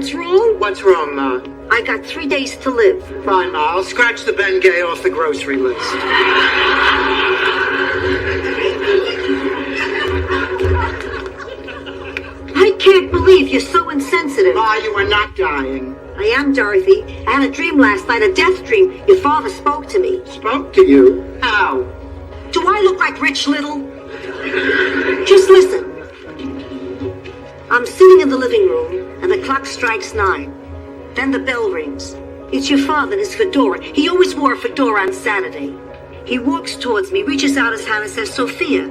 What's wrong? What's wrong, Ma? I got 3 days to live. Fine, Ma. I'll scratch the Bengay off the grocery list. I can't believe you're so insensitive. Ma, you are not dying. I am, Dorothy. I had a dream last night, a death dream. Your father spoke to me. Spoke to you? How? Do I look like Rich Little? Just listen. I'm sitting in the living room, and the clock strikes 9. Then the bell rings. It's your father in his fedora. He always wore a fedora on Saturday. He walks towards me, reaches out his hand and says, Sophia,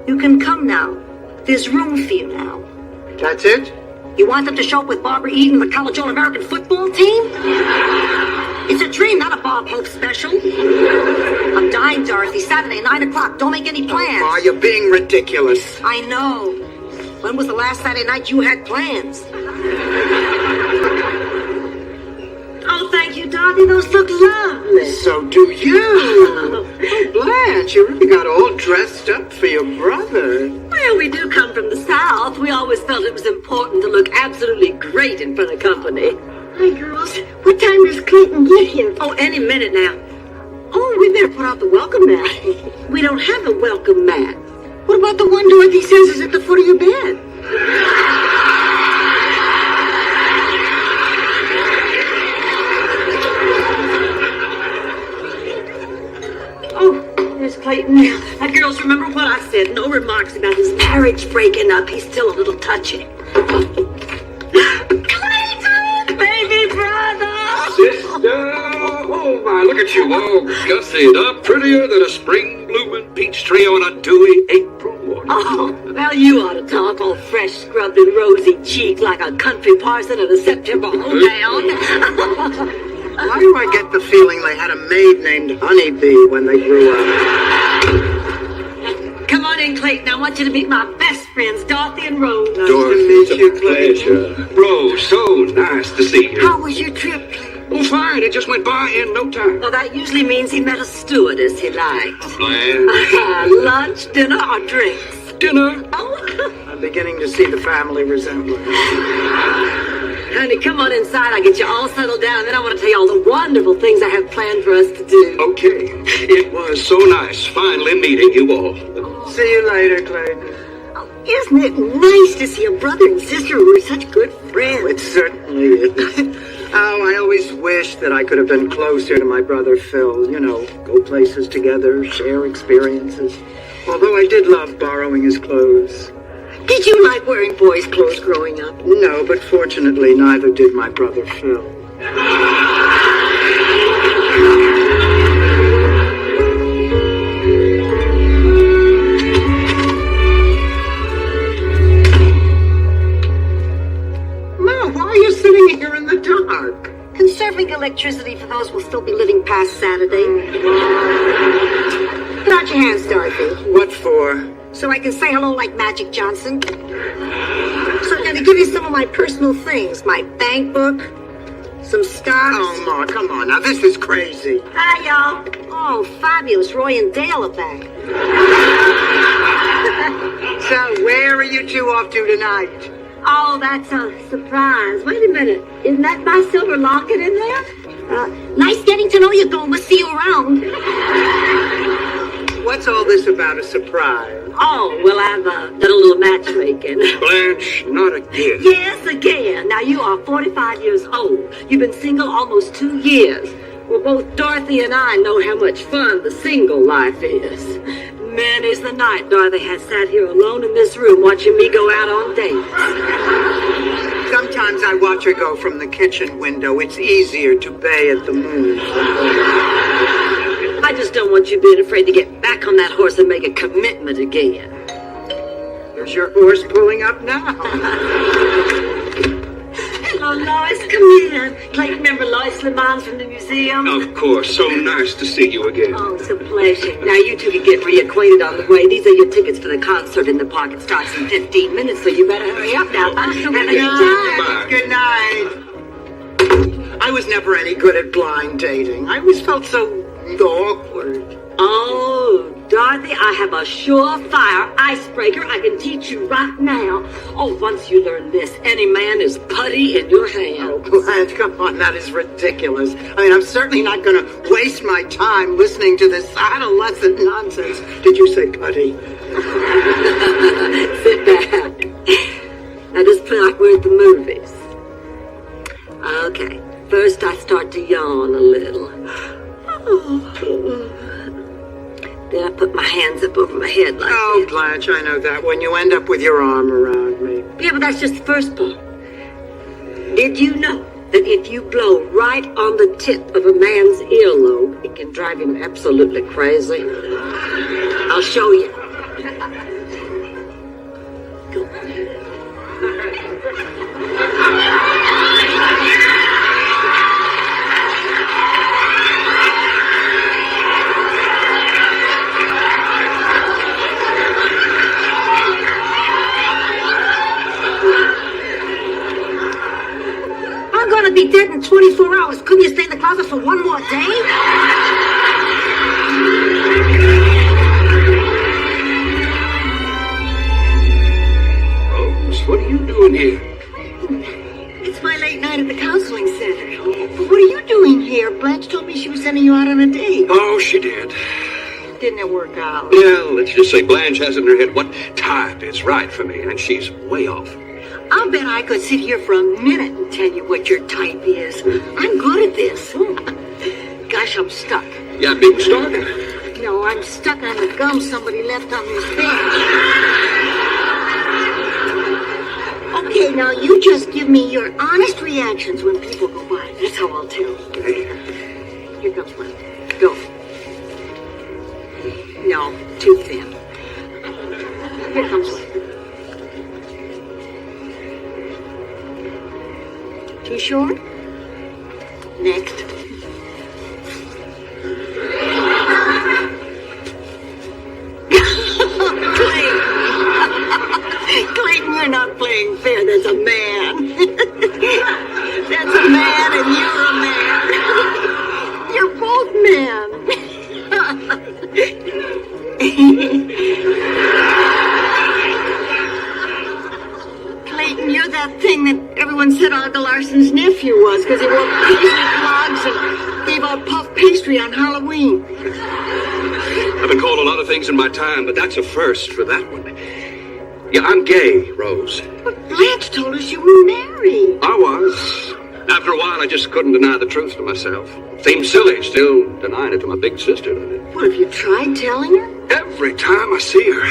you can come now. There's room for you now. That's it? You want them to show up with Barbara Eden, the College All-American football team? It's a dream, not a Bob Hope special. I'm dying, Dorothy. Saturday, 9 o'clock. Don't make any plans. Ma, you're being ridiculous. I know. When was the last Saturday night you had plans? Oh, thank you, Dorothy. Those look lovely. So do you. Oh, Blanche, you really got all dressed up for your brother. Well, we do come from the South. We always felt it was important to look absolutely great in front of company. Hi, girls. What time does Clayton get here? Oh, any minute now. Oh, we better put out the welcome mat. We don't have a welcome mat. What about the one Dorothy says is at the foot of your bed? Oh, there's Clayton now. Now, girls, remember what I said. No remarks about his marriage breaking up. He's still a little touchy. Clayton! Baby brother! Sister! Oh, my, look at you all gussied up, prettier than a spring-blooming peach tree on a dewy April morning. Oh, well, you ought to talk all fresh, scrubbed and rosy-cheeked like a country parson at a September hoedown. Why do I get the feeling they had a maid named Honeybee when they grew up? Come on in, Clayton. I want you to meet my best friends, Dorothy and Rose. Dorothy, it's a pleasure. Rose, so nice to see you. How was your trip, Clayton? Oh, fine. It just went by in no time. Well, that usually means he met a stewardess he liked. Blanche. Lunch, dinner, or drinks? Dinner. Oh, I'm beginning to see the family resemblance. honey, come on inside. I'll get you all settled down, and then I want to tell you all the wonderful things I have planned for us to do. Okay. It was so nice finally meeting you all. See you later, Clayton. Oh, isn't it nice to see a brother and sister who are such good friends? It certainly is. Oh, I always wished that I could have been closer to my brother Phil. You know, go places together, share experiences. Although I did love borrowing his clothes. Did you like wearing boys' clothes growing up? No, but fortunately, neither did my brother Phil. Ma, why are you sitting here in the dark? Conserving electricity for those who will still be living past Saturday. Put out your hands, Dorothy. What for? So I can say hello like Magic Johnson. So I'm going to give you some of my personal things. My bank book, some stocks. Oh, Ma, come on. Now, this is crazy. Hi, y'all. Oh, fabulous. Roy and Dale are back. So, where are you two off to tonight? Oh, that's a surprise. Wait a minute. Isn't that my silver locket in there? Nice getting to know you, Gold. We'll see you around. What's all this about a surprise? Oh, well, I've done a little matchmaking. Blanche, not again. Yes, again. Now, you are 45 years old. You've been single almost 2 years. Well, both Dorothy and I know how much fun the single life is. Many's the night Dorothy has sat here alone in this room watching me go out on dates. Sometimes I watch her go from the kitchen window. It's easier to bay at the moon. I just don't want you being afraid to get back on that horse and make a commitment again. There's your horse pulling up now. Hello, Lois. Come in. Clayton, remember Lois Lemons from the museum? Of course. So nice to see you again. Oh, it's a pleasure. Now, you two can get reacquainted on the way. These are your tickets for the concert in the park. It starts in 15 minutes, so you better hurry up now. Bye. Have a good time. Bye. Good night. I was never any good at blind dating. I always felt so awkward. Oh, Dorothy, I have a surefire icebreaker I can teach you right now. Oh, once you learn this, any man is putty in your Oh, hands. Blanche, come on, that is ridiculous. I mean, I'm certainly not going to waste my time listening to this adolescent nonsense. Did you say putty? Sit back. I just feel like we're at the movies. Okay, first I start to yawn a little. Then I put my hands up over my head like Oh, this. Blanche, I know that when you end up with your arm around me. Yeah, but that's just the first part. Did you know that if you blow right on the tip of a man's earlobe, it can drive him absolutely crazy? I'll show you. Go. I'm gonna be dead in 24 hours. Couldn't you stay in the closet for one more day? Rose, what are you doing here? It's my late night at the counseling center. But what are you doing here? Blanche told me she was sending you out on a date. Oh, she did. Didn't it work out? Yeah, let's just say Blanche has in her head what type is right for me, and she's way off. I'll bet I could sit here for a minute and tell you what your type is. I'm good at this. Gosh, I'm stuck. Yeah, being started. No, I'm stuck on the gum somebody left on this bench. Okay, now you just give me your honest reactions when people go by. That's how I'll tell. Here comes one. Go. No, too thin. Here comes one. Too short? Next. Clayton, you're not playing fair. That's a man. That's a man and you're a man. You're both men. Clayton, you're that thing that everyone said Uncle Larson's nephew was because he wore paisley clogs and gave out puff pastry on Halloween. I've been called a lot of things in my time, but that's a first for that one. Yeah, I'm gay, Rose. But Blanche told us you were married. I was. After a while, I just couldn't deny the truth to myself. Seemed silly, still denying it to my big sister. What, have you tried telling her? Every time I see her,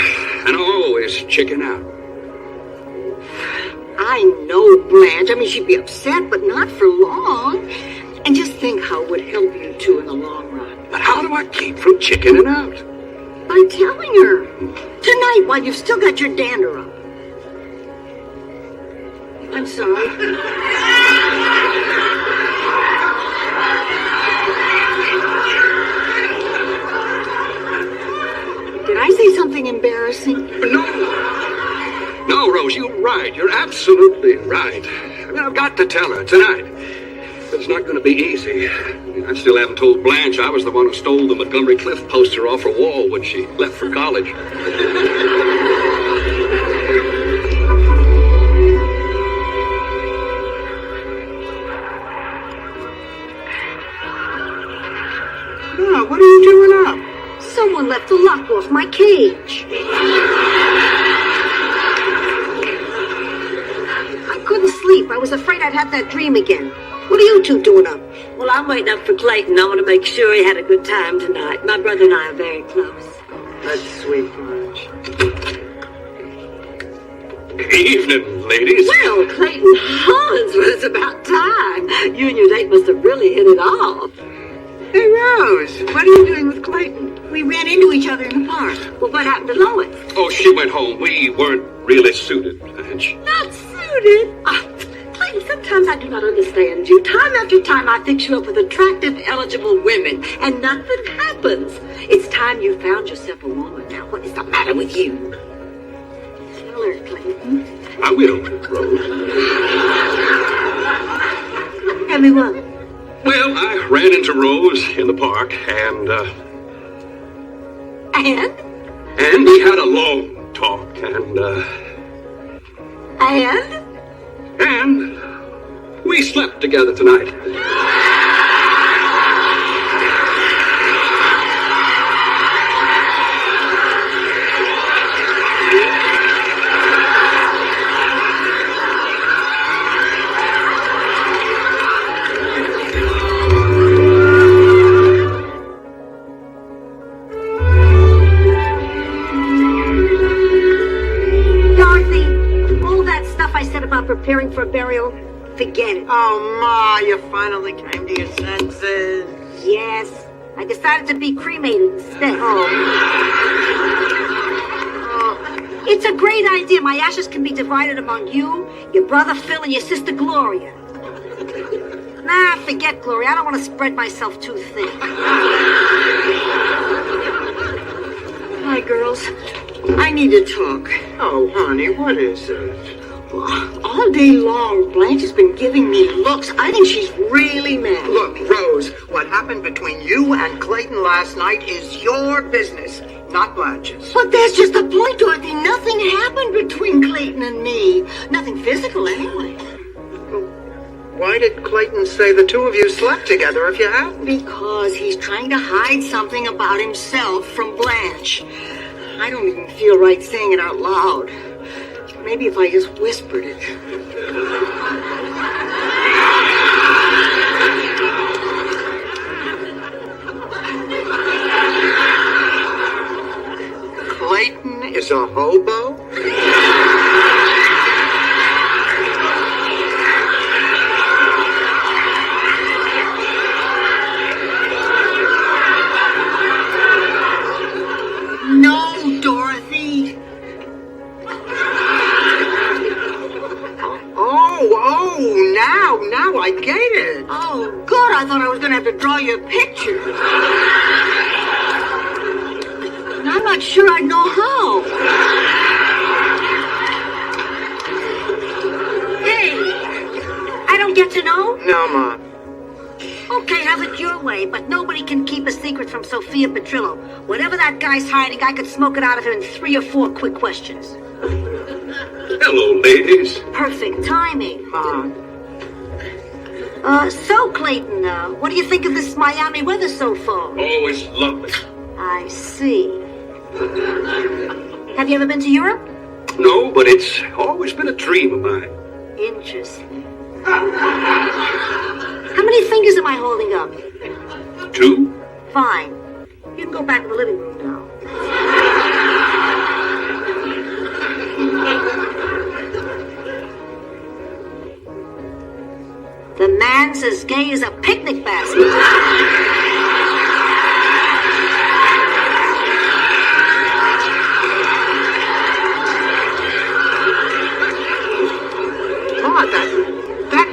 and I always chicken out. I know, Blanche. I mean, she'd be upset, but not for long. And just think how it would help you two in the long run. But how do I keep from chickening out? By telling her. Tonight, while you've still got your dander up. I'm sorry. Did I say something embarrassing? No, Rose, you're right. You're absolutely right. I mean, I've got to tell her tonight. But it's not going to be easy. I still haven't told Blanche I was the one who stole the Montgomery Cliff poster off her wall when she left for college. No, what are you doing up? Someone left the lock off my cage. I couldn't sleep. I was afraid I'd have that dream again. What are you two doing up? Well, I'm waiting up for Clayton. I want to make sure he had a good time tonight. My brother and I are very close. That's sweet, Blanche. Evening, ladies. Well, Clayton Hollins, well, it's about time. You and your date must have really hit it off. Hey, Rose, what are you doing with Clayton? We ran into each other in the park. Well, what happened to Lois? Oh, she went home. We weren't really suited, Blanche. Not suited. Clayton, sometimes I do not understand you. Time after time, I fix you up with attractive, eligible women, and nothing happens. It's time you found yourself a woman. Now, what is the matter with you? Tell her, Clayton. I will, Rose. Tell me what? Well, I ran into Rose in the park, and, And we had a long talk, and we slept together tonight. Preparing for a burial? Forget it. Oh, Ma, you finally came to your senses. Yes. I decided to be cremated instead. Oh. It's a great idea. My ashes can be divided among you, your brother Phil, and your sister Gloria. Nah, forget Gloria. I don't want to spread myself too thin. Hi, girls. I need to talk. Oh, honey, what is it? All day long, Blanche has been giving me looks. I think she's really mad. Look, Rose, what happened between you and Clayton last night is your business, not Blanche's. But that's just the point, Dorothy. Nothing happened between Clayton and me. Nothing physical, anyway. Why did Clayton say the two of you slept together if you hadn't? Because he's trying to hide something about himself from Blanche. I don't even feel right saying it out loud. Maybe if I just whispered it. Clayton is a hobo? No, Dorothy. Now I get it. Oh, good. I thought I was going to have to draw you a picture. And I'm not sure I know how. Hey, I don't get to know? No, Ma. Okay, have it your way, but nobody can keep a secret from Sophia Petrillo. Whatever that guy's hiding, I could smoke it out of him in 3 or 4 quick questions. Hello, ladies. Perfect timing. Ma. So, Clayton, what do you think of this Miami weather so far? Oh, it's lovely. I see. Have you ever been to Europe? No, but it's always been a dream of mine. Interesting. How many fingers am I holding up? 2? Fine. You can go back to the living room now. The man's as gay as a picnic basket. Ma, that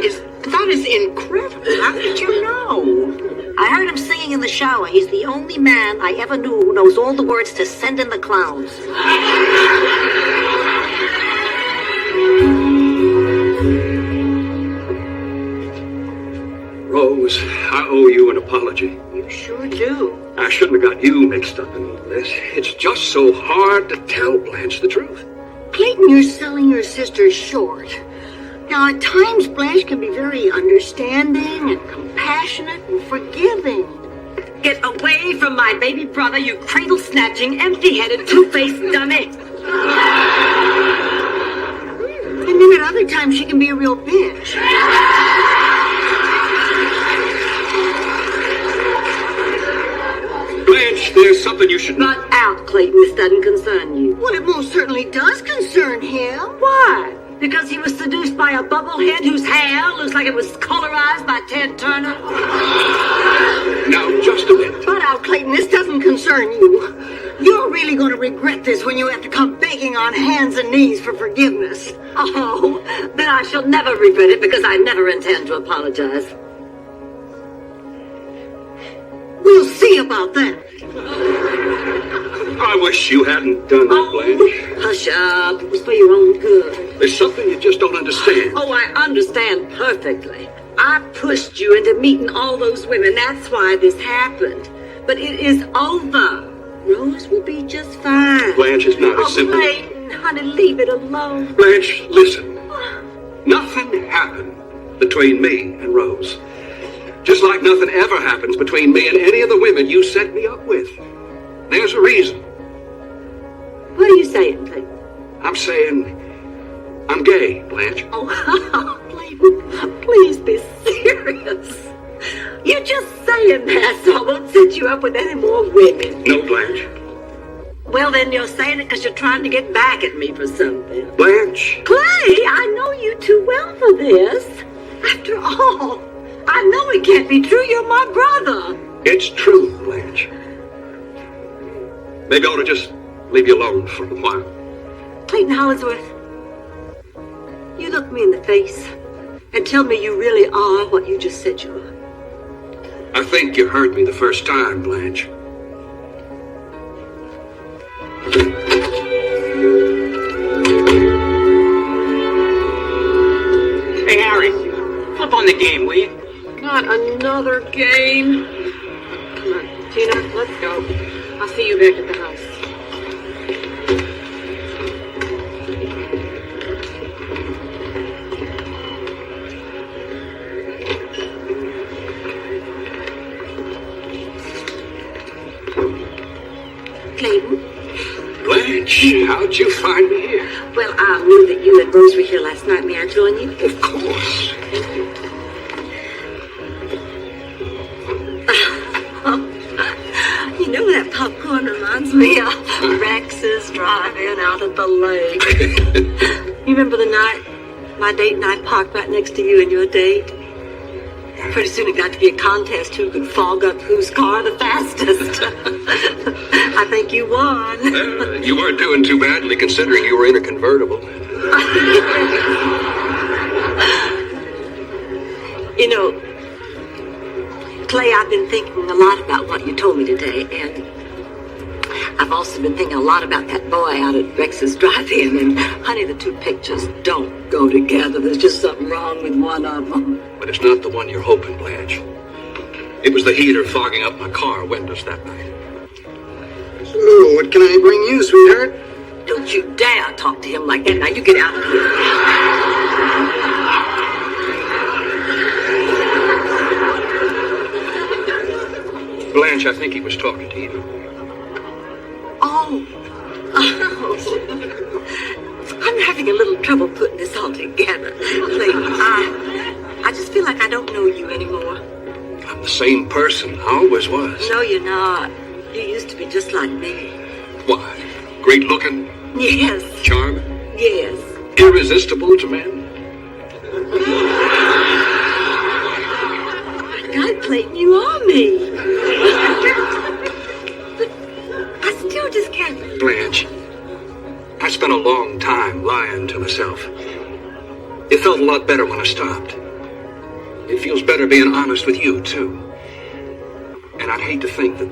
is incredible. How did you know? I heard him singing in the shower. He's the only man I ever knew who knows all the words to Send in the Clowns. Rose, I owe you an apology. You sure do. I shouldn't have got you mixed up in all this. It's just so hard to tell Blanche the truth. Clayton, you're selling your sister short. Now, at times, Blanche can be very understanding and compassionate and forgiving. Get away from my baby brother, you cradle-snatching, empty-headed, two-faced dummy. And then at other times, she can be a real bitch. Blanche, there's something you should know. Not out, Clayton. This doesn't concern you. Well, it most certainly does concern him. Why? Because he was seduced by a bubblehead whose hair looks like it was colorized by Ted Turner? Now, just a minute. But out, Clayton, this doesn't concern you. You're really going to regret this when you have to come begging on hands and knees for forgiveness. Oh, then I shall never regret it because I never intend to apologize. We'll see about that. I wish you hadn't done that, Blanche. Hush up. It was for your own good. There's something you just don't understand. Oh, I understand perfectly. I pushed you into meeting all those women. That's why this happened. But it is over. Rose will be just fine. Blanche, it's not as simple. Clayton, honey, leave it alone. Blanche, listen. Nothing happened between me and Rose. Just like nothing ever happens between me and any of the women you set me up with. There's a reason. What are you saying, Clayton? I'm saying I'm gay, Blanche. Oh, Clayton, please be serious. You're just saying that so I won't set you up with any more women. No, Blanche. Well, then you're saying it because you're trying to get back at me for something. Blanche. Clay, I know you too well for this. After all, I know it can't be true. You're my brother. It's true, Blanche. Maybe I ought to just leave you alone for a while. Clayton Hollingsworth, you look me in the face and tell me you really are what you just said you are. I think you heard me the first time, Blanche. Hey, Harry, flip on the game, will you? Not another game. Come on, Tina, let's go. I'll see you back at the house. Clayton? Blanche, how'd you find me here? Well, I knew that you and Rose were here last night. May I join you? Of course. You know, that popcorn reminds me of Rex's driving out at the lake. You remember the night my date and I parked right next to you and your date? Pretty soon it got to be a contest who could fog up whose car the fastest. I think you won. You weren't doing too badly considering you were in a convertible. You know, Clay, I've been thinking a lot about what you told me today, and I've also been thinking a lot about that boy out at Rex's drive-in, and honey, the two pictures don't go together. There's just something wrong with one of them. But it's not the one you're hoping, Blanche. It was the heater fogging up my car windows that night. So, what can I bring you, sweetheart? Don't you dare talk to him like that. Now you get out of here. Blanche, I think he was talking to you. Oh. I'm having a little trouble putting this all together. Clayton, I just feel like I don't know you anymore. I'm the same person. I always was. No, you're not. You used to be just like me. Why? Great looking? Yes. Charming? Yes. Irresistible to men? God, Clayton, you are me. But I still just can't. Blanche, I spent a long time lying to myself. It felt a lot better when I stopped. It feels better being honest with you, too. And I'd hate to think that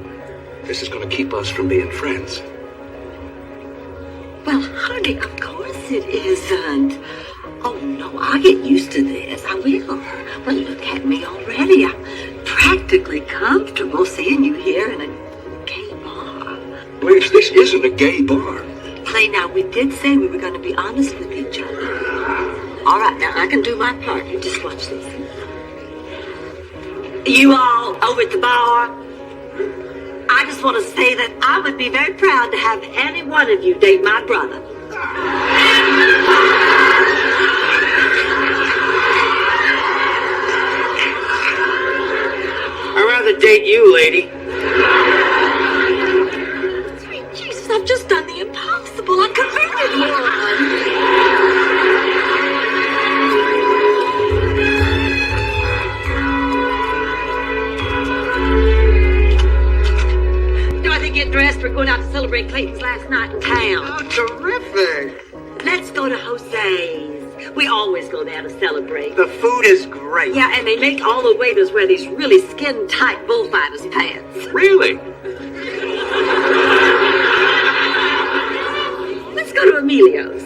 this is going to keep us from being friends. Well, honey, of course it isn't. Oh, no, I'll get used to this. I will. But look at me already. I'm practically comfortable seeing you here in a gay bar. Blanche, this isn't a gay bar. Clay, now, we did say we were going to be honest with each other. All right, now, I can do my part. You just watch this. You all over at the bar, I just want to say that I would be very proud to have any one of you date my brother. I'd rather date you, lady. Sweet Jesus, I've just done the impossible. I converted one. Get dressed. We're going out to celebrate Clayton's last night in town. Oh, terrific. Let's go to Jose's. We always go there to celebrate. The food is great. Yeah, and they make all the waiters wear these really skin-tight bullfighters pants. Really? Let's go to Emilio's.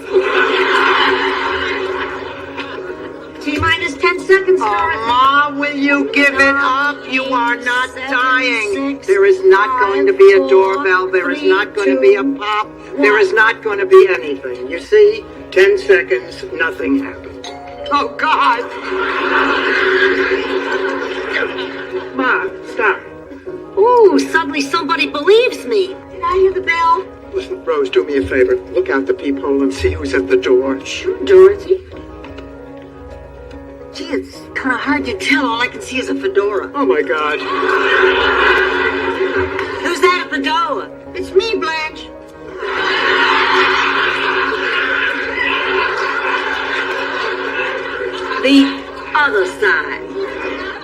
T-minus 10 seconds. Oh, Ma, will you give it up? You are not dying. There is not going to be a doorbell. There is not going to be a pop. There is not going to be anything. You see? 10 seconds, nothing happened. Oh, God! Ma, stop. Ooh, suddenly somebody believes me. Did I hear the bell? Listen, Rose, do me a favor. Look out the peephole and see who's at the door. Sure, Dorothy. Gee, it's kind of hard to tell. All I can see is a fedora. Oh, my God. Who's that at the door? It's me, Blanche. The other side.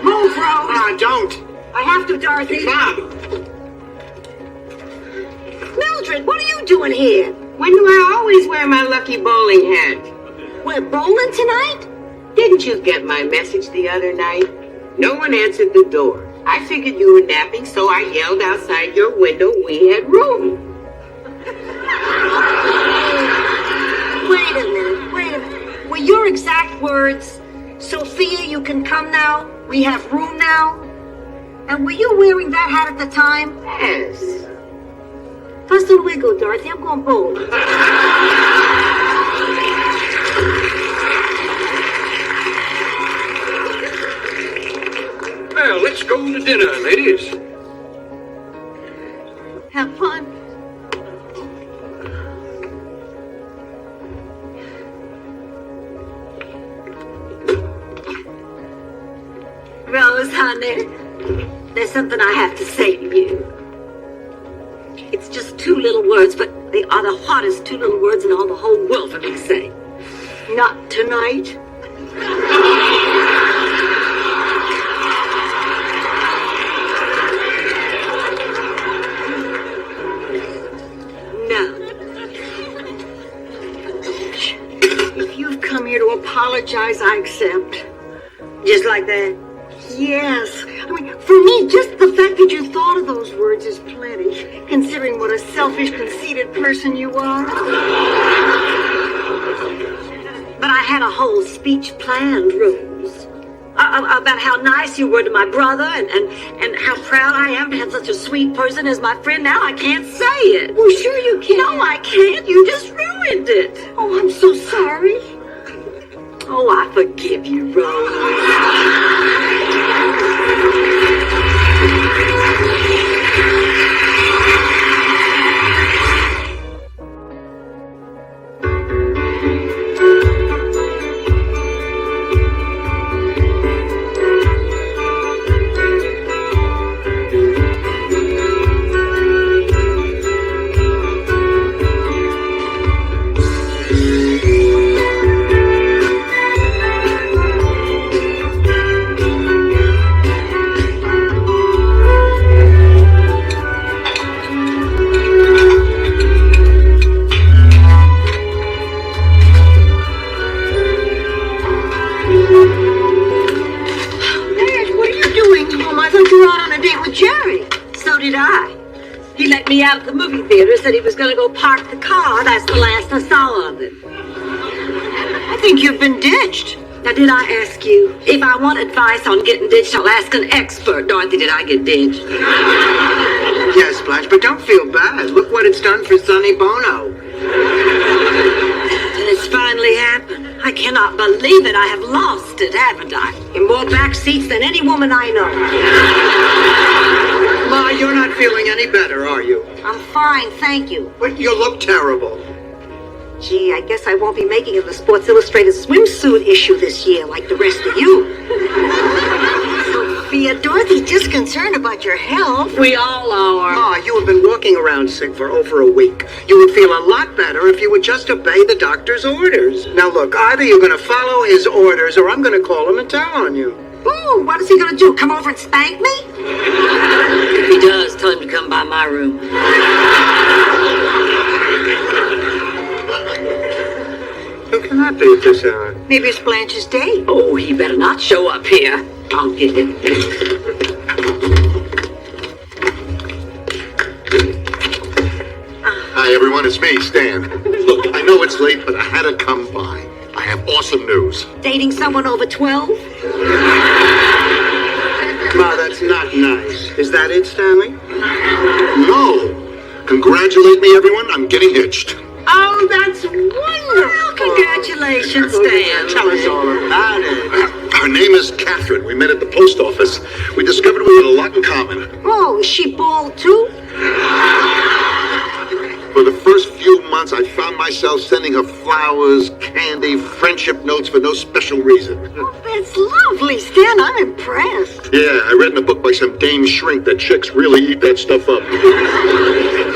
Move, Rose. Ma, don't. I have to, Dorothy. Mom. Mildred, what are you doing here? When do I always wear my lucky bowling hat? We're bowling tonight? Didn't you get my message the other night? No one answered the door. I figured you were napping, so I yelled outside your window we had room. Wait a minute. Were your exact words, Sophia, you can come now? We have room now? And were you wearing that hat at the time? Yes. How's the wiggle, Dorothy? I'm going bowling. Well, let's go to dinner, ladies. Have fun. Rose, honey, there's something I have to say to you. It's just 2 little words, but they are the hottest 2 little words in all the whole world for me to say. Not tonight. No. If you've come here to apologize, I accept. Just like that. Yes. I mean, for me, just the fact that you thought of those words is plenty, considering what a selfish, conceited person you are. But I had a whole speech planned, Rose. About how nice you were to my brother and how proud I am to have such a sweet person as my friend. Now I can't say it. Well, sure you can. No, I can't. You just ruined it. Oh, I'm so sorry. Oh, I forgive you, Rose. Me out at the movie theater, said he was going to go park the car. That's the last I saw of him. I think you've been ditched. Now, did I ask you? If I want advice on getting ditched, I'll ask an expert. Dorothy, did I get ditched? Yes, Blanche, but don't feel bad. Look what it's done for Sonny Bono. And it's finally happened. I cannot believe it. I have lost it, haven't I? In more back seats than any woman I know. Ma, you're not feeling any better, are you? I'm fine, thank you. But you look terrible. Gee, I guess I won't be making it the Sports Illustrated swimsuit issue this year like the rest of you. Sophia, Dorothy's just concerned about your health. We all are. Ma, you have been walking around sick for over a week. You would feel a lot better if you would just obey the doctor's orders. Now look, either you're going to follow his orders or I'm going to call him and tell on you. Ooh, what is he going to do? Come over and spank me? If he does, tell him to come by my room. Who can that be at this hour? Maybe it's Blanche's date. Oh, he better not show up here. I'll get him. Hi, everyone. It's me, Stan. Look, I know it's late, but I had to come by. I have awesome news. Dating someone over 12? Oh, that's not nice. Is that it, Stanley? No. Congratulate me, everyone. I'm getting hitched. Oh, that's wonderful. Congratulations, Stan. Tell us all about it. Her name is Catherine. We met at the post office. We discovered we had a lot in common. Oh, is she bald too? For the first few months, I found myself sending her flowers, candy, friendship notes for no special reason. Oh, that's lovely, Stan. I'm impressed. Yeah, I read in a book by some Dame Shrink that chicks really eat that stuff up.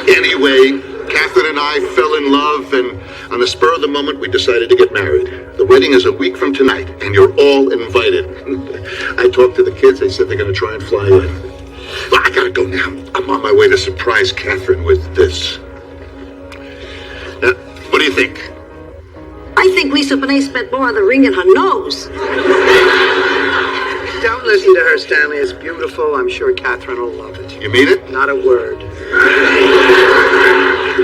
Anyway, Catherine and I fell in love, and on the spur of the moment, we decided to get married. The wedding is a week from tonight, and you're all invited. I talked to the kids. They said they're going to try and fly in. Well, I gotta go now. I'm on my way to surprise Catherine with this. What do you think? I think Lisa Bonet spent more on the ring in her nose. Don't listen to her, Stanley. It's beautiful. I'm sure Catherine will love it. You mean it? Not a word.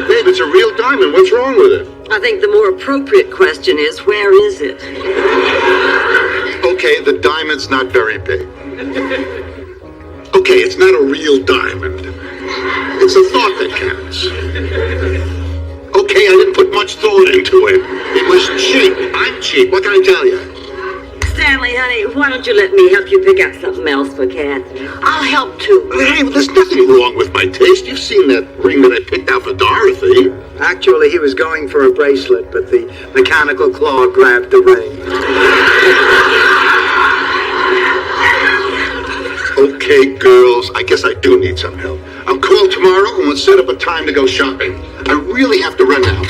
Babe, it's a real diamond. What's wrong with it? I think the more appropriate question is, where is it? Okay, the diamond's not very big. Okay, it's not a real diamond. It's a thought that counts. Okay, I didn't put much thought into it. It was cheap. I'm cheap. What can I tell you? Stanley, honey, why don't you let me help you pick out something else for Catherine? I'll help too. Hey, there's nothing wrong with my taste. You've seen that ring that I picked out for Dorothy. Actually, he was going for a bracelet, but the mechanical claw grabbed the ring. Okay, girls, I guess I do need some help. I'll call tomorrow and we'll set up a time to go shopping. I really have to run now.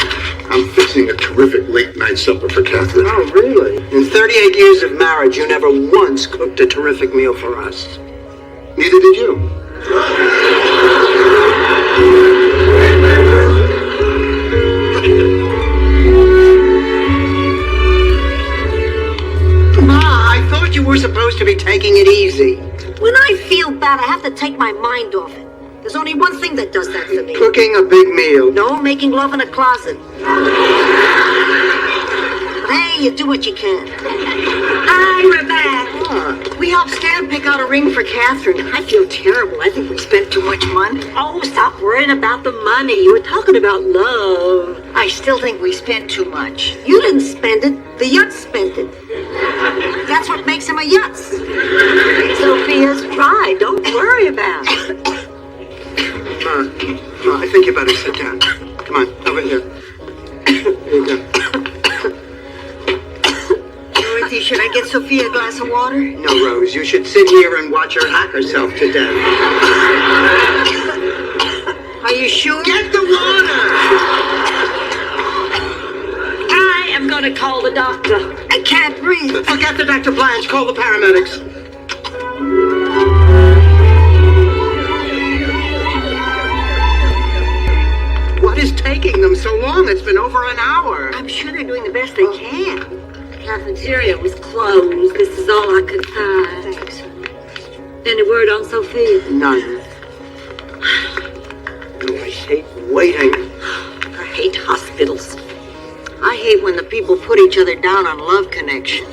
I'm fixing a terrific late-night supper for Catherine. Oh, really? In 38 years of marriage, you never once cooked a terrific meal for us. Neither did you. Ma, I thought you were supposed to be taking it easy. When I feel bad, I have to take my mind off it. There's only one thing that does that for me. Cooking a big meal. No, making love in a closet. But hey, you do what you can. Hi, we're back. We helped Stan pick out a ring for Catherine. I feel terrible. I think we spent too much money. Oh, stop worrying about the money. You were talking about love. I still think we spent too much. You didn't spend it. The Yutz spent it. That's what makes him a Yutz. Sophia's pride. Don't worry about it. Ma, I think you better sit down. Come on, over here. Here you go. Dorothy, should I get Sophia a glass of water? No, Rose, you should sit here and watch her hack herself to death. Are you sure? Get the water! I am going to call the doctor. I can't breathe. Forget the Dr. Blanche. Call the paramedics. What is taking them so long? It's been over an hour. I'm sure they're doing the best they can. Cafeteria was closed. This is all I could find. Thanks. Any word on Sophia? None. Oh, I hate waiting. I hate hospitals. I hate when the people put each other down on Love Connection.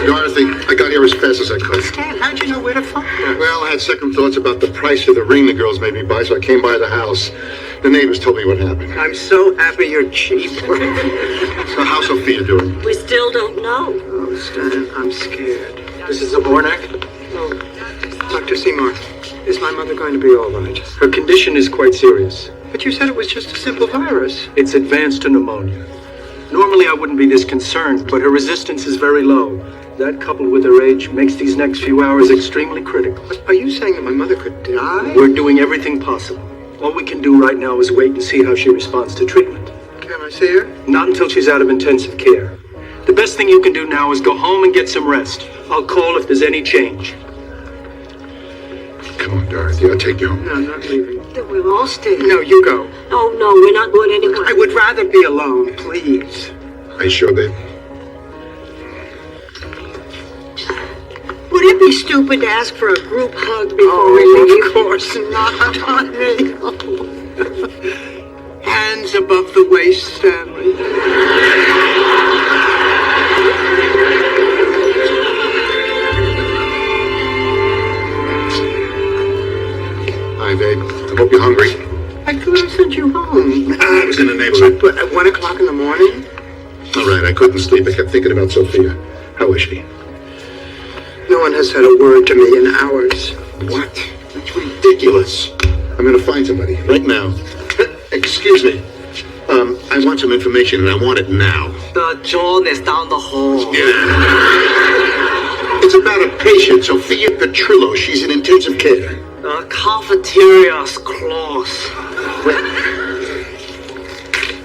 Dorothy, I got here as fast as I could. Stan, how'd you know where to find her? Well, I had second thoughts about the price of the ring the girls made me buy, so I came by the house. The neighbors told me what happened. I'm so happy you're cheap. So how's Sophia doing? We still don't know. Oh, Stan, I'm scared. Mrs. Zabornak? Oh, Dr. Seymour, is my mother going to be all right? Her condition is quite serious. But you said it was just a simple virus. It's advanced to pneumonia. Normally I wouldn't be this concerned, but her resistance is very low. That, coupled with her age, makes these next few hours extremely critical. Are you saying that my mother could die? We're doing everything possible. All we can do right now is wait and see how she responds to treatment. Can I see her? Not until she's out of intensive care. The best thing you can do now is go home and get some rest. I'll call if there's any change. Come on, Dorothy, I'll take you home. No, I'm not leaving. Then we'll all stay. No, you go. Oh, no, we're not going anywhere. I would rather be alone, please. Are you sure, babe? Would it be stupid to ask for a group hug before we Oh, leave? of course not, honey. Hands above the waist, Stanley. hungry. I thought I sent you home. I was in the neighborhood. But at 1 o'clock in the morning? All right, I couldn't sleep. I kept thinking about Sophia. How is she? No one has said a word to me in hours. What? That's ridiculous. I'm going to find somebody right now. Excuse me. I want some information, and I want it now. John is down the hall. Yeah. It's about a patient, Sophia Petrillo. She's in intensive care. The cafeteria's closed.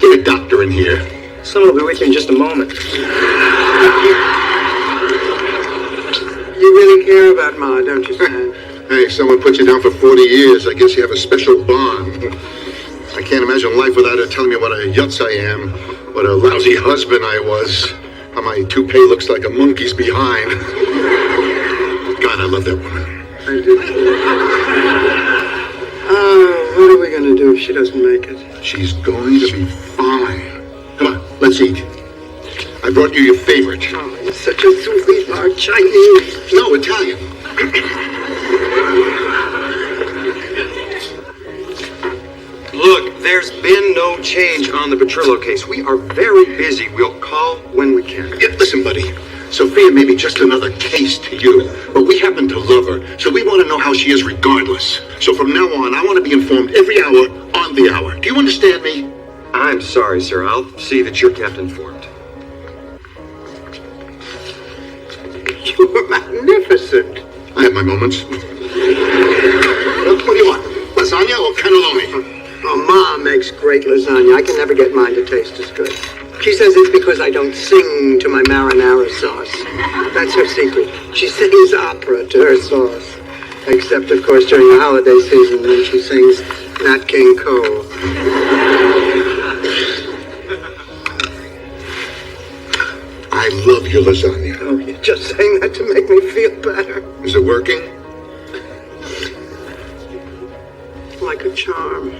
Get a doctor in here. Someone will be with you in just a moment. You really care about Ma, don't you, Stan? Hey, someone put you down for 40 years. I guess you have a special bond. I can't imagine life without her telling me what a yutz I am, what a lousy husband I was, how my toupee looks like a monkey's behind. God, I love that woman. I do. What are we going to do if she doesn't make it? She's going to be fine. Come on, let's eat. I brought you your favorite. Oh, you're such a sweetheart. Chinese. No, Italian. Look, there's been no change on the Petrillo case. We are very busy. We'll call when we can. Yeah, listen, buddy. Sophia may be just another case to you, but we happen to love her, so we want to know how she is regardless. So from now on, I want to be informed every hour on the hour. Do you understand me? I'm sorry, sir. I'll see that you're kept informed. You're magnificent. I have my moments. What do you want? Lasagna or cannelloni? Oh, Ma makes great lasagna. I can never get mine to taste as good. She says it's because I don't sing to my marinara sauce. That's her secret. She sings opera to her sauce. Except, of course, during the holiday season when she sings Nat King Cole. I love your lasagna. Oh, you're just saying that to make me feel better. Is it working? Like a charm.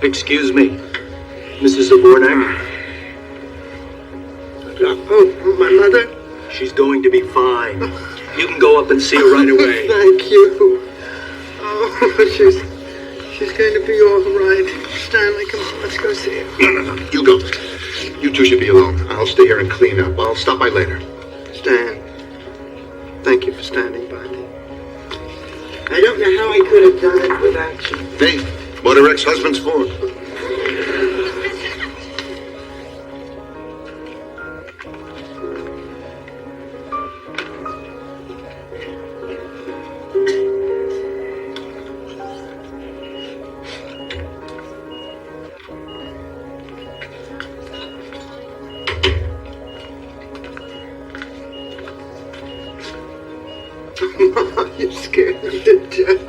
Excuse me, Mrs. Zabornak. Oh, my mother? She's going to be fine. You can go up and see her right away. Thank you. Oh, she's going to be all right. Stanley, come on, let's go see her. No. You go. You two should be alone. I'll stay here and clean up. I'll stop by later. Stan, thank you for standing by me. I don't know how I could have done it without you. Hey, what are ex-husbands for? You scared me to death.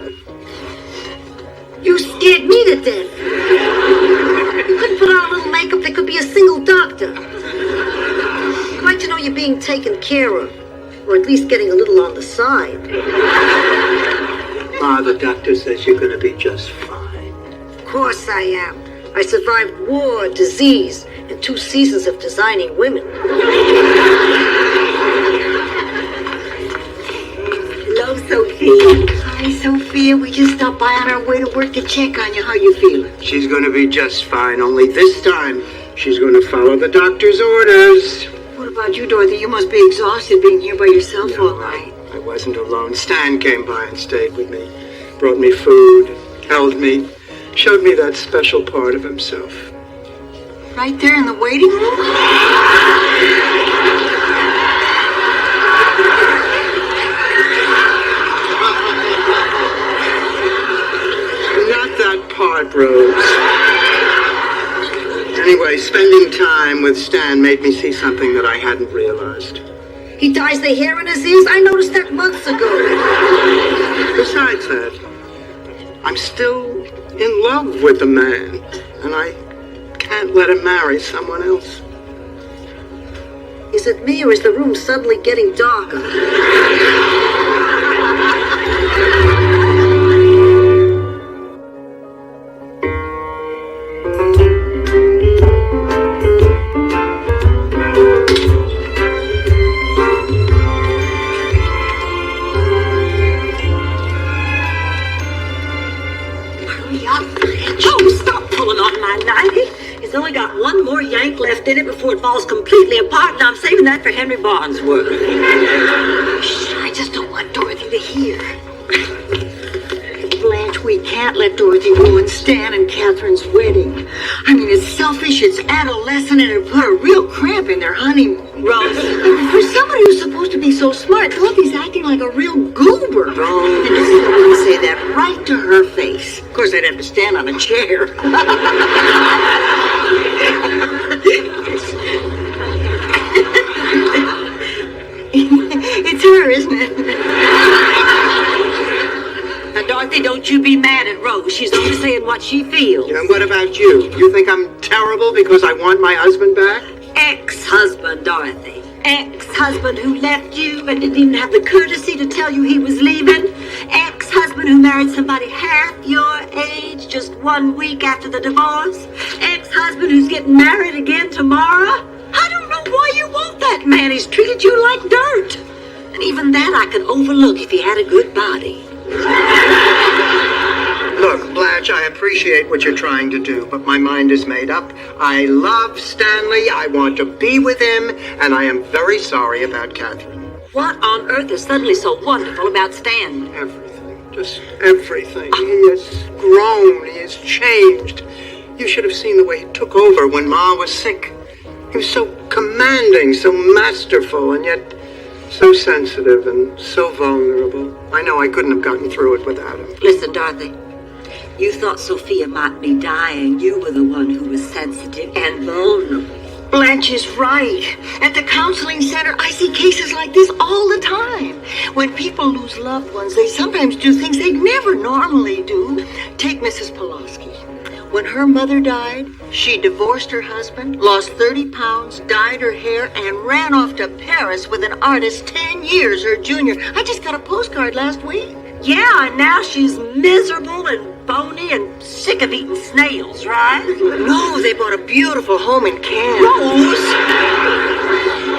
You scared me to death. You couldn't put on a little makeup. There could be a single doctor. I'd like to know you're being taken care of, or at least getting a little on the side. Ma, the doctor says you're going to be just fine. Of course I am. I survived war, disease, and 2 seasons of designing women. Hello, Sophia. Hi, Sophia. We just stopped by on our way to work to check on you. How you feeling? She's going to be just fine, only this time she's going to follow the doctor's orders. What about you, Dorothy? You must be exhausted being here by yourself all night. I wasn't alone. Stan came by and stayed with me. Brought me food, held me, showed me that special part of himself. Right there in the waiting room? Not that part, Rose. Anyway, spending time with Stan made me see something that I hadn't realized. He dyes the hair in his ears? I noticed that months ago. Besides that, I'm still in love with the man, and I can't let him marry someone else. Is it me, or is the room suddenly getting darker? Chick left in it before it falls completely apart, and I'm saving that for Henry Barnesworth. I just don't want Dorothy to hear. Blanche, we can't let Dorothy ruin Stan and Catherine's wedding. I mean, it's selfish, it's adolescent, and it put a real cramp in their honeymoon. Rose. For somebody who's supposed to be so smart, Dorothy's acting like a real goober. Rose. And you wouldn't say that right to her face. Of course, I'd have to stand on a chair. It's her, isn't it? Now, Dorothy, don't you be mad at Rose. She's only saying what she feels. And what about you? You think I'm terrible because I want my husband back? Ex-husband, Dorothy. Ex-husband who left you and didn't even have the courtesy to tell you he was leaving. Ex-husband who married somebody half your age just 1 week after the divorce. Ex-husband who's getting married again tomorrow. I don't know why you want that man. He's treated you like dirt. And even that I could overlook if he had a good body. Look, Blanche, I appreciate what you're trying to do, but my mind is made up. I love Stanley, I want to be with him, and I am very sorry about Catherine. What on earth is suddenly so wonderful about Stan? Everything, just everything. He has grown, he has changed. You should have seen the way he took over when Ma was sick. He was so commanding, so masterful, and yet so sensitive and so vulnerable. I know I couldn't have gotten through it without him. Listen, Dorothy. You thought Sophia might be dying. You were the one who was sensitive and vulnerable. Blanche is right. At the counseling center, I see cases like this all the time. When people lose loved ones, they sometimes do things they'd never normally do. Take Mrs. Pulaski. When her mother died, she divorced her husband, lost 30 pounds, dyed her hair, and ran off to Paris with an artist 10 years her junior. I just got a postcard last week. Yeah, and now she's miserable and bony and sick of eating snails, right? No, they bought a beautiful home in Canada. Rose!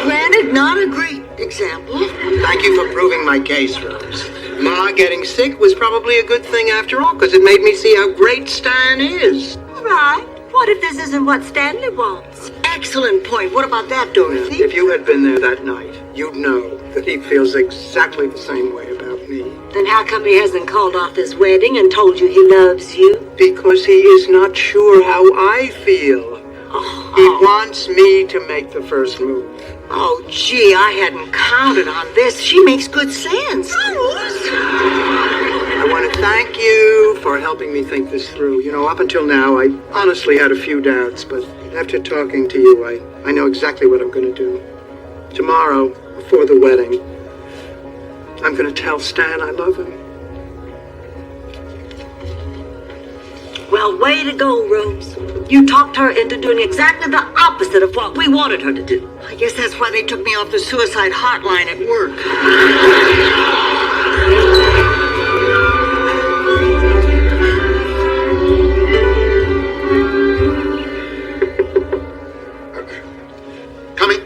Granted, not a great example. Thank you for proving my case, Rose. Ma getting sick was probably a good thing after all, because it made me see how great Stan is. Right. What if this isn't what Stanley wants? Excellent point. What about that, Dorothy? If you had been there that night, you'd know that he feels exactly the same way about me. Then how come he hasn't called off this wedding and told you he loves you? Because he is not sure how I feel. He wants me to make the first move. Oh, gee, I hadn't counted on this. She makes good sense. I want to thank you for helping me think this through. You know, up until now, I honestly had a few doubts, but after talking to you, I know exactly what I'm going to do. Tomorrow, before the wedding, I'm going to tell Stan I love him. Well, way to go, Rose. You talked her into doing exactly the opposite of what we wanted her to do. I guess that's why they took me off the suicide hotline at work. Coming.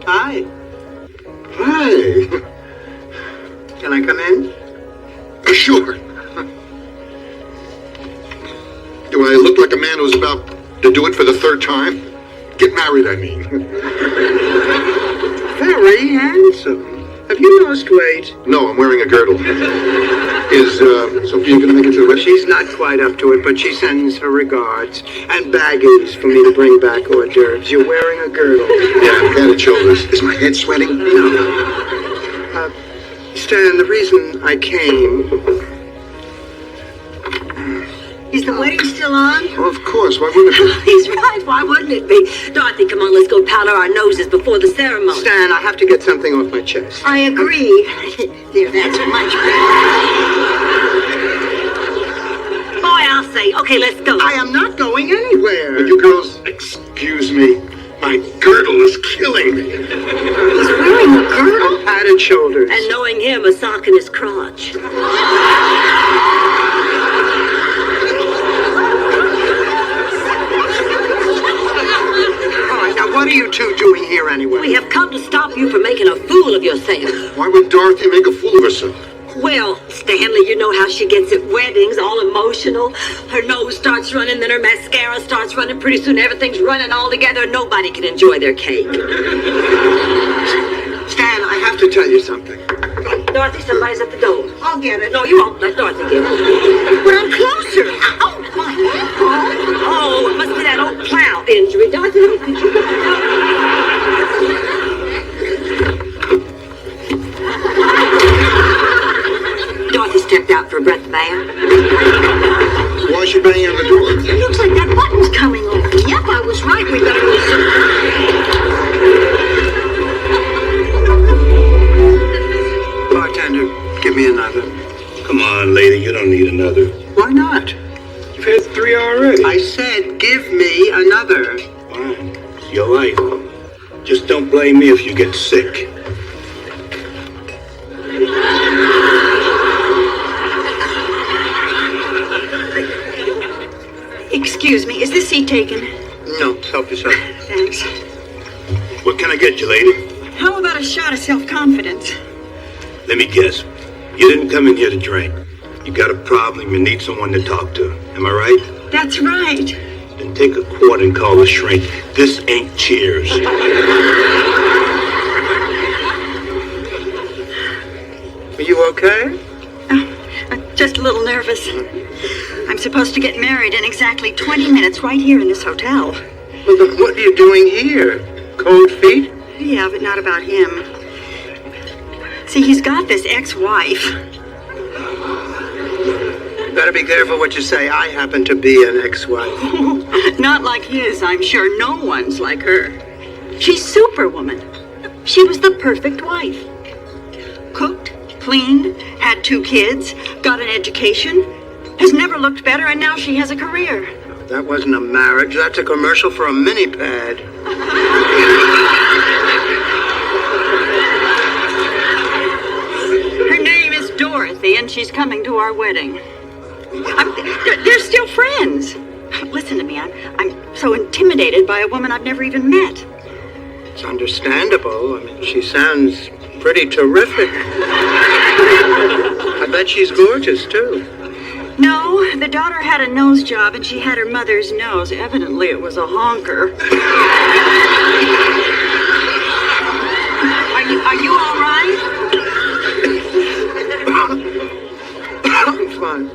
Hi. Hi. Can I come in? Sure. Do I look like a man who's about to do it for the third time? Get married, I mean. Very handsome. Have you lost weight? No, I'm wearing a girdle. Is Sophia going to make it to the wedding? She's not quite up to it, but she sends her regards and baggies for me to bring back hors d'oeuvres. You're wearing a girdle. Yeah, head and shoulders. Is my head sweating? No. Stan, the reason I came... Is the wedding still on? Well, of course. Why wouldn't it be? He's right. Why wouldn't it be? Dorothy, come on, let's go powder our noses before the ceremony. Stan, I have to get something off my chest. I agree. There, that's much better. Boy, I'll say, okay, let's go. I am not going anywhere. But you girls, excuse me. My girdle is killing me. He's wearing a girdle? Padded shoulders. And knowing him, a sock in his crotch. What are you two doing here anyway? We have come to stop you from making a fool of yourself. Why would Dorothy make a fool of herself? Well, Stanley, you know how she gets at weddings, all emotional. Her nose starts running, then her mascara starts running. Pretty soon everything's running all together and nobody can enjoy their cake. Stan, I have to tell you something. Dorothy, somebody's at the door. I'll get it. No, you won't. Let Dorothy get it. But I'm closer. Oh, my ankle. Oh, it must be that old plow injury. Dorothy, let me put you. Dorothy stepped out for a breath of air. Why is she banging on the door? It looks like that button's coming off. Yep, I was right. We better listen. Bartender, give me another. Come on, lady, you don't need another. Why not? You've had 3 already. I said give me another. Fine. It's your life. Just don't blame me if you get sick. Excuse me, is this seat taken? No, help yourself. Thanks. What can I get you, lady? How about a shot of self-confidence? Let me guess. You didn't come in here to drink. You got a problem, you need someone to talk to. Am I right? That's right. Then take a quart and call the shrink. This ain't Cheers. Are you okay? Just a little nervous. I'm supposed to get married in exactly 20 minutes right here in this hotel. Well, then what are you doing here? Cold feet? Yeah, but not about him. See, he's got this ex-wife. You better be careful what you say. I happen to be an ex-wife. Not like his, I'm sure. No one's like her. She's Superwoman. She was the perfect wife. Cooked, cleaned, had 2 kids, got an education, has never looked better, and now she has a career. That wasn't a marriage. That's a commercial for a mini-pad. Her name is Dorothy, and she's coming to our wedding. They're still friends. Listen to me, I'm so intimidated by a woman I've never even met. It's understandable. I mean, she sounds pretty terrific. I bet she's gorgeous, too. No, the daughter had a nose job, and she had her mother's nose. Evidently, it was a honker. Are you all right? I'm fine.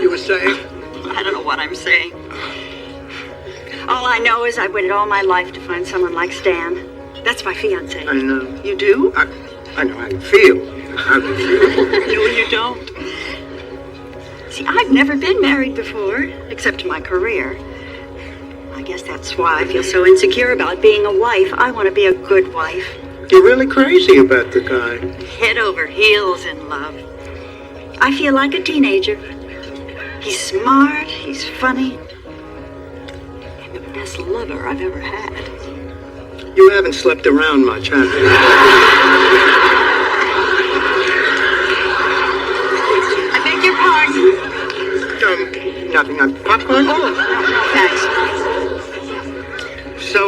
You were saying? I don't know what I'm saying. All I know is I waited all my life to find someone like Stan. That's my fiancé. I know. You do? I know how you feel. How do you feel? No, you don't. See, I've never been married before, except to my career. I guess that's why I feel so insecure about being a wife. I want to be a good wife. You're really crazy about the guy. Head over heels in love. I feel like a teenager. He's smart, he's funny, and the best lover I've ever had. You haven't slept around much, have you? I beg your pardon? Nothing. Popcorn? Oh, no, thanks. So,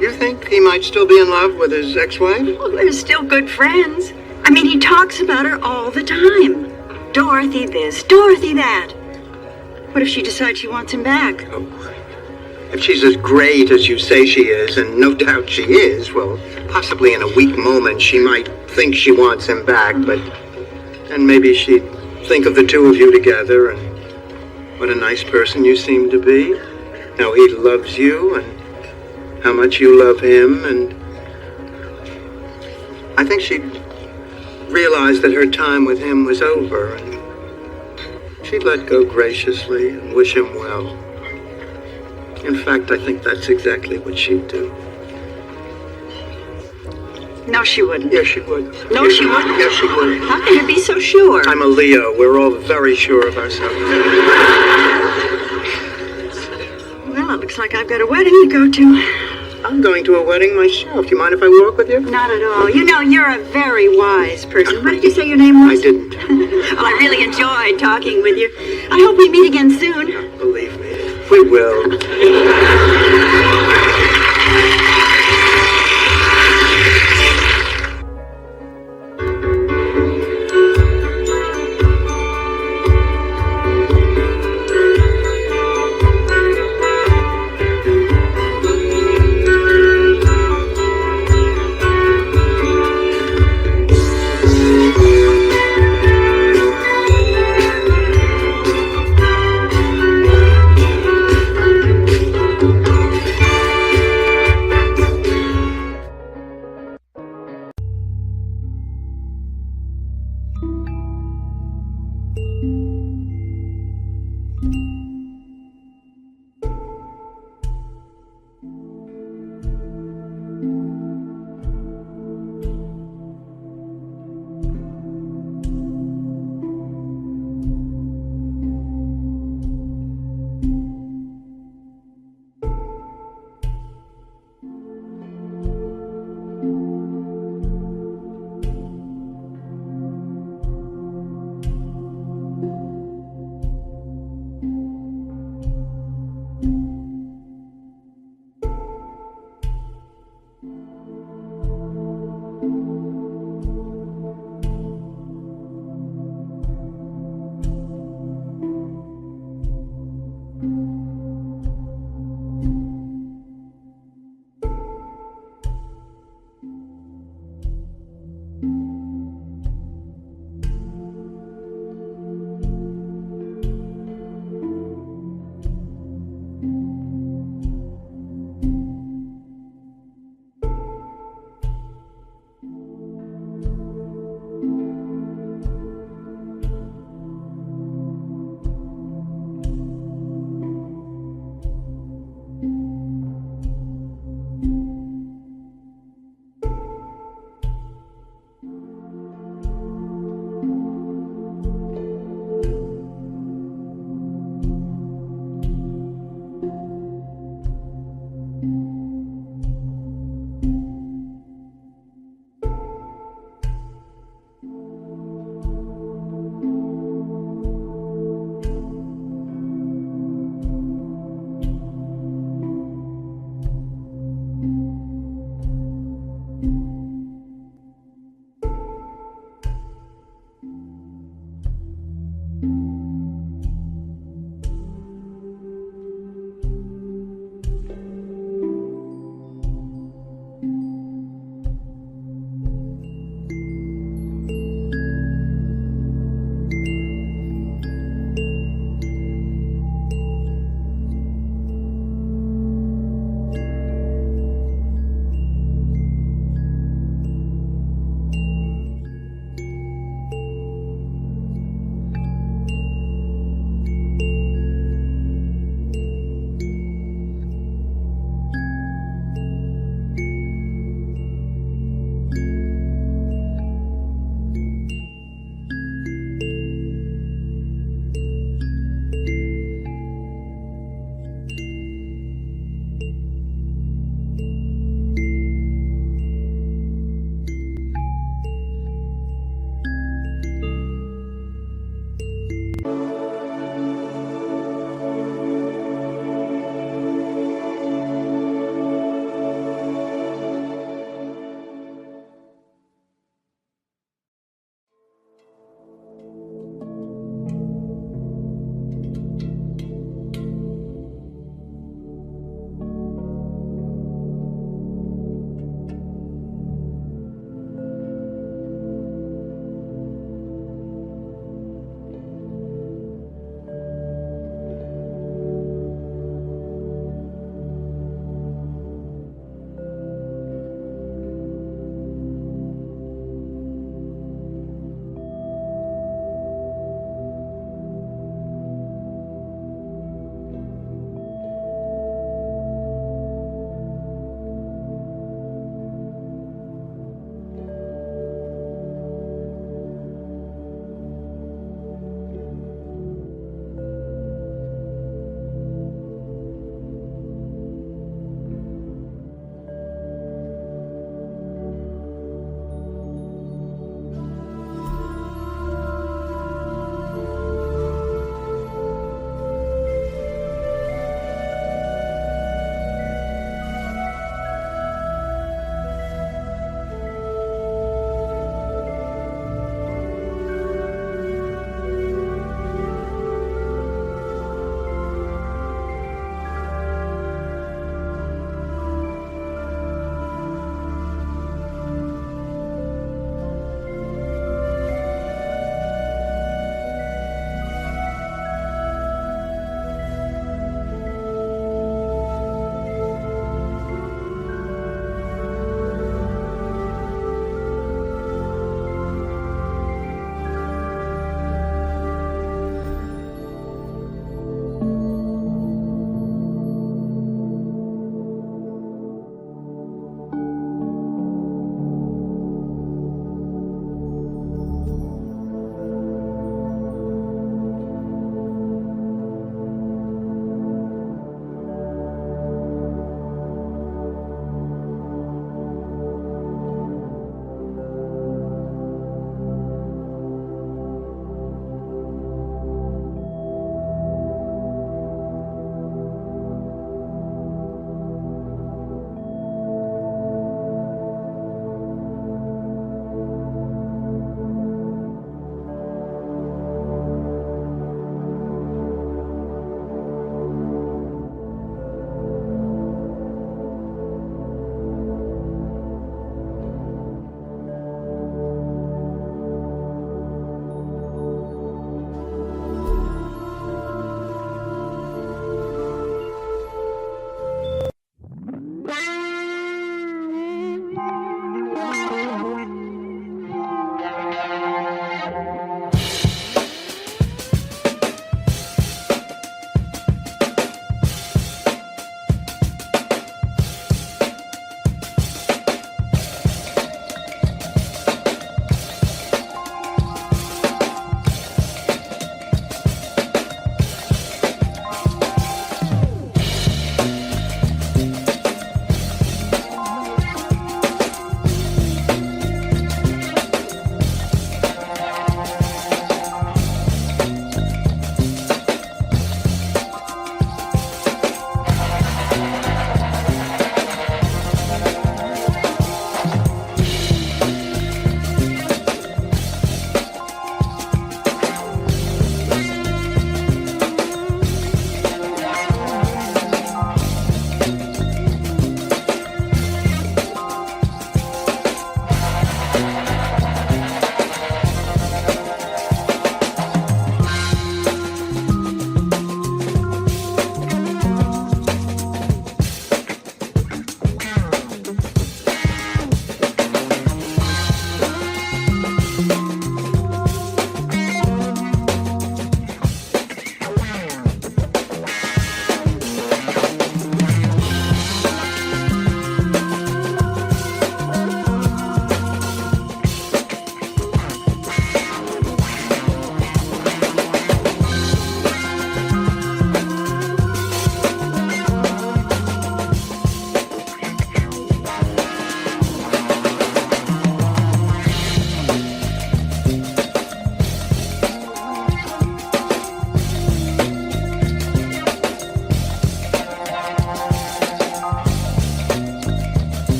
you think he might still be in love with his ex-wife? Well, they're still good friends. I mean, he talks about her all the time. Dorothy this, Dorothy that. What if she decides she wants him back? Oh, if she's as great as you say she is, and no doubt she is, well, possibly in a weak moment she might think she wants him back, but then maybe she'd think of the 2 of you together and what a nice person you seem to be. How he loves you and how much you love him, and I think she'd realize that her time with him was over, and she'd let go graciously and wish him well. In fact, I think that's exactly what she'd do. No, she wouldn't. Yes, she would. No, she wouldn't. Yes, she would. How can you be so sure? I'm a Leo. We're all very sure of ourselves. Well, it looks like I've got a wedding to go to. I'm going to a wedding myself. Do you mind if I walk with you? Not at all. You know, you're a very wise person. What did you say your name was? I didn't. Well, I really enjoyed talking with you. I hope we meet again soon. Believe me, we will.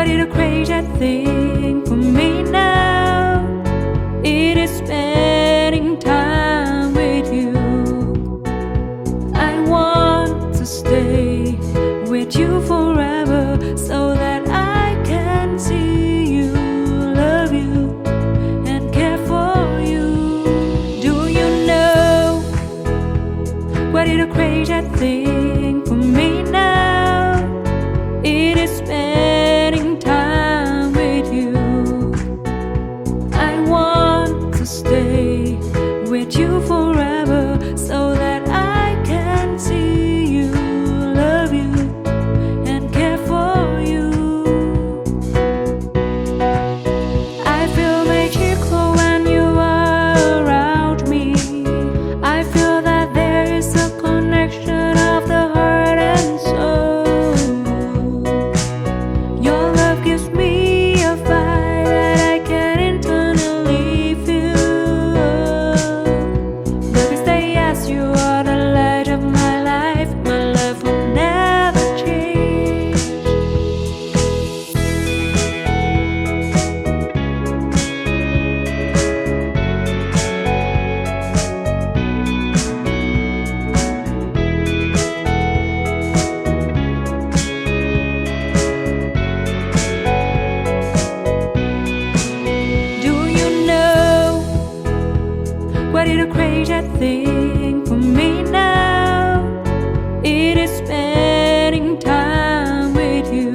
What is a crazy thing for me now? It is spending time with you. I want to stay with you forever so that I can see you, love you, and care for you. Do you know what is a crazy thing for me now? It is spending time with you. I want to stay with you forever so that I can see you, love you, and care for you. I feel magical when you are around me. I feel that there is a connection of the heart and soul. Your love gives me a fire that I can internally feel. Baby, say yes, you are the light of my life. My love will never change. Do you know what is a crazy thing for me now? It is spending time with you.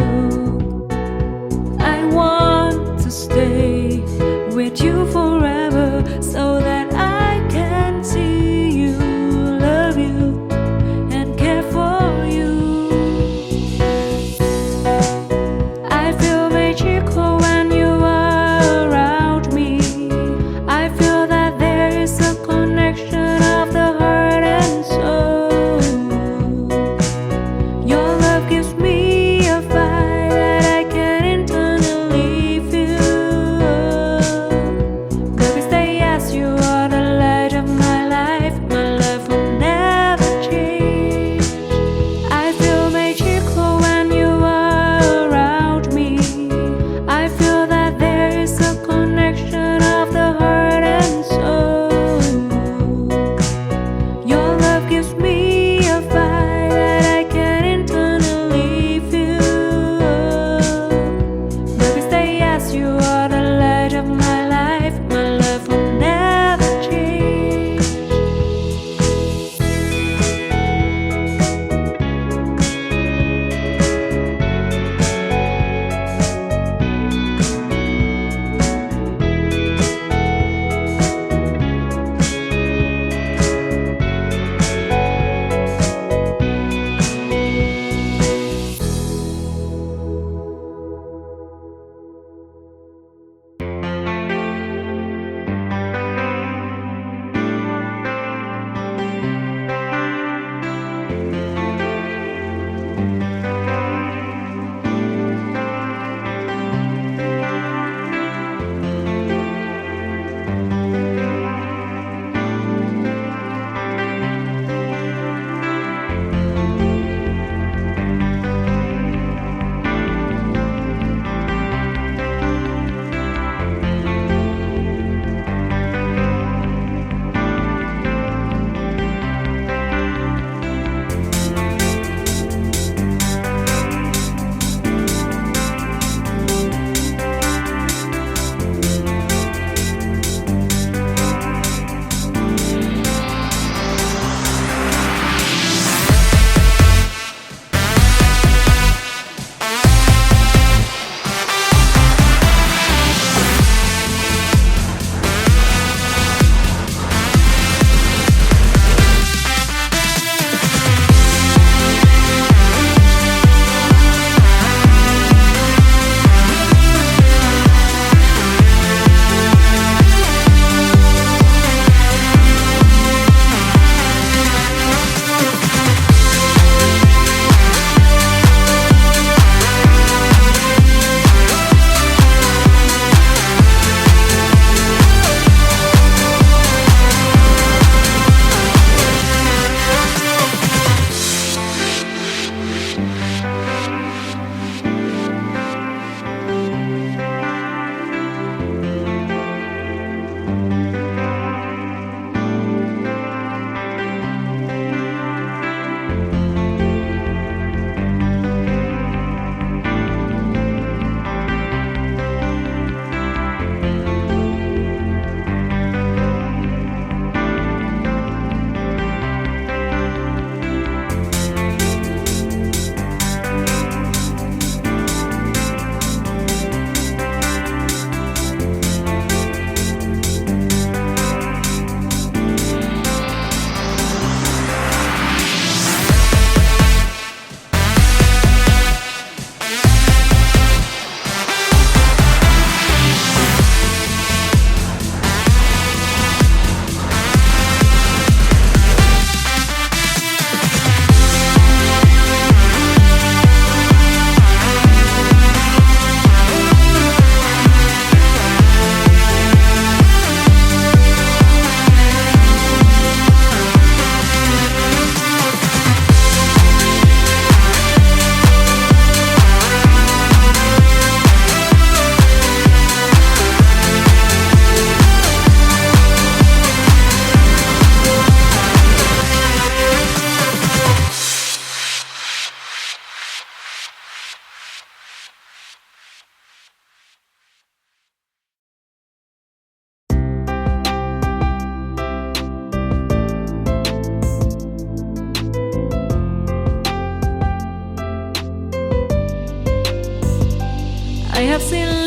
I want to stay with you forever so that I can see you, love you, and care for you. I feel magical when you are around me. I feel that there is a connection of the heart and soul. Your love gives me a fire that I can internally feel. Baby, say yes, you are the light of my life. My love will never change. I feel magical when you are around me. I feel that there is a connection of the heart and soul. Your love gives me a fire that I can internally feel. Baby, say yes, you are the light of my life. My love will never change.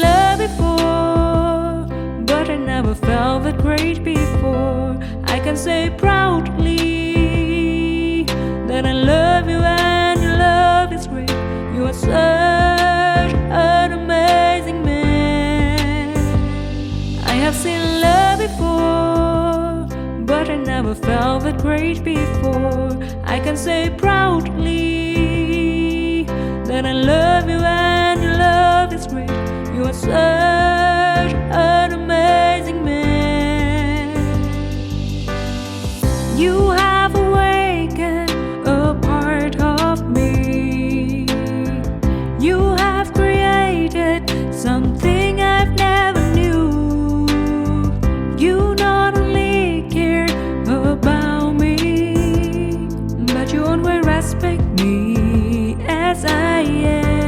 love before, but I never felt that great before. I can say proudly that I love you and your love is great. You are such an amazing man. I have seen love before, but I never felt that great before. I can say proudly that I love you and your love is great. You are such an amazing man. You have awakened a part of me. You have created something I've never knew. You not only care about me, but you always respect me as I am.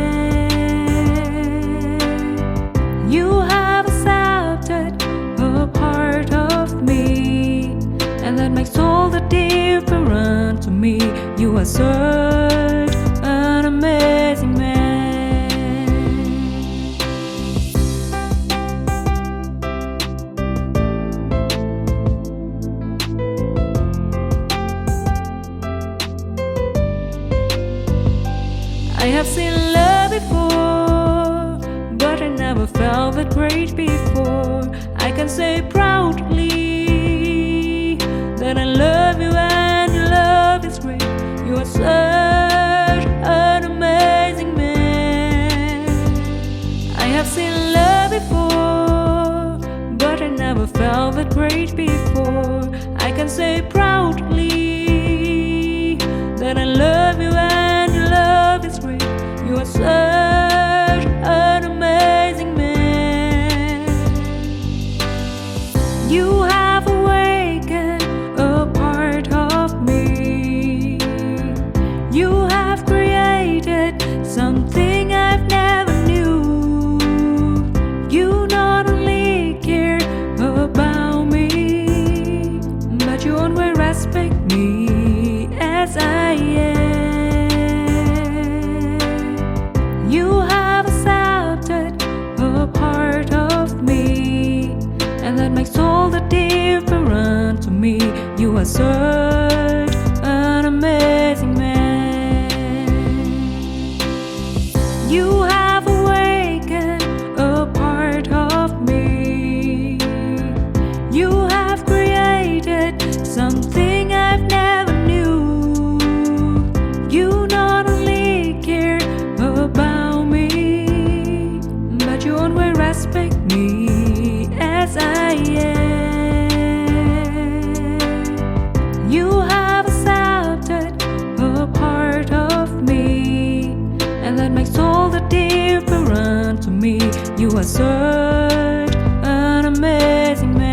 You have accepted a part of me, and that makes all the difference to me. You are such an amazing man. I have seen love before, but I never felt that great before. I can say proudly that I love you and your love is great. You are such an amazing man. I have seen love before, but I never felt that great before. I can say proudly that I love you and your love is great. You are such an amazing man. You have awakened a part of me. You have created something I've never knew. You not only care about me, but you always respect me as I am. You have accepted a part of me, and that makes all the difference to me. You are such an amazing man. You have awakened a part of me. You have created something I've never knew. You not only care about me, but you always respect me as I am. You have accepted a part of me, and that makes all the difference to me. You are such an amazing man.